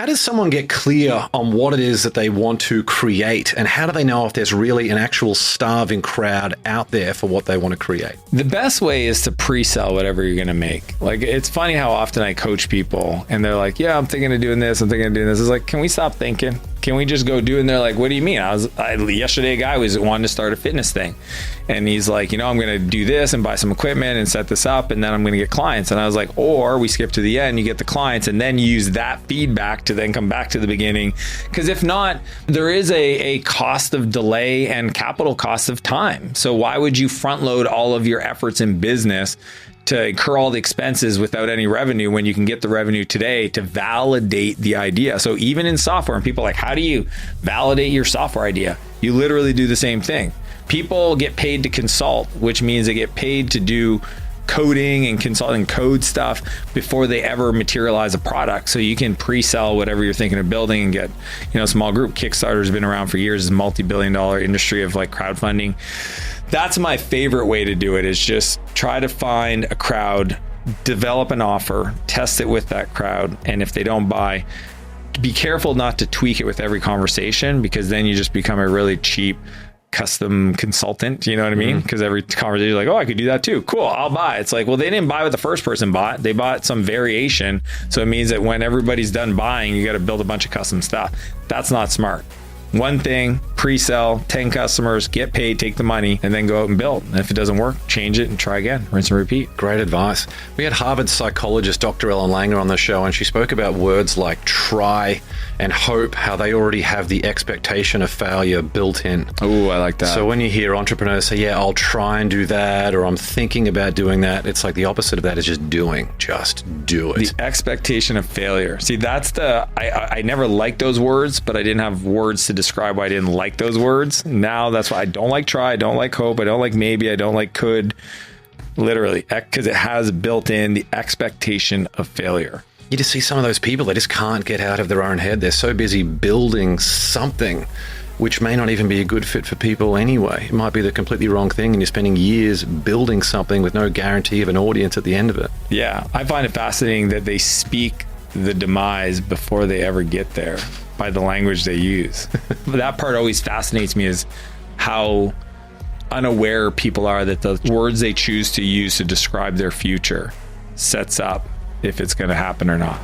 How does someone get clear on what it is that they want to create? And how do they know if there's really an actual starving crowd out there for what they want to create? The best way is to pre-sell whatever you're going to make. Like, it's funny how often I coach people and they're like, yeah, I'm thinking of doing this. I'm thinking of doing this. It's like, can we stop thinking? Can we just go do it? And they're like, what do you mean? Yesterday, a guy wanted to start a fitness thing. And he's like, I'm going to do this and buy some equipment and set this up. And then I'm going to get clients. And I was like, or we skip to the end, you get the clients and then use that feedback to then come back to the beginning. Because if not, there is a cost of delay and capital cost of time. So why would you front load all of your efforts in business to incur all the expenses without any revenue when you can get the revenue today to validate the idea? So even in software, and people are like, how do you validate your software idea? You literally do the same thing. People get paid to consult, which means they get paid to do coding and consulting code stuff before they ever materialize a product. So you can pre-sell whatever you're thinking of building and get, a small group. Kickstarter's been around for years. It's a multi-billion-dollar industry of like crowdfunding. That's my favorite way to do it, is just try to find a crowd, develop an offer, test it with that crowd. And if they don't buy, be careful not to tweak it with every conversation, because then you just become a really cheap custom consultant, you know what I mean? Because every conversation you're like, oh, I could do that too. Cool, I'll buy. It's like, well, they didn't buy what the first person bought. They bought some variation. So it means that when everybody's done buying, you got to build a bunch of custom stuff. That's not smart. One thing, pre-sell, 10 customers, get paid, take the money, and then go out and build. And if it doesn't work, change it and try again. Rinse and repeat. Great advice. We had Harvard psychologist Dr. Ellen Langer on the show, and she spoke about words like try and hope, how they already have the expectation of failure built in. Oh, I like that. So when you hear entrepreneurs say, yeah, I'll try and do that, or I'm thinking about doing that, it's like the opposite of that is just doing. Just do it. The expectation of failure. See, that's I never liked those words, but I didn't have words to describe why I didn't like those words. Now that's why I don't like try, I don't like hope, I don't like maybe, I don't like could. Literally, because it has built in the expectation of failure. You just see some of those people, they just can't get out of their own head. They're so busy building something which may not even be a good fit for people anyway. It might be the completely wrong thing, and you're spending years building something with no guarantee of an audience at the end of it. Yeah, I find it fascinating that they speak the demise before they ever get there by the language they use. That part always fascinates me, is how unaware people are that the words they choose to use to describe their future sets up if it's going to happen or not.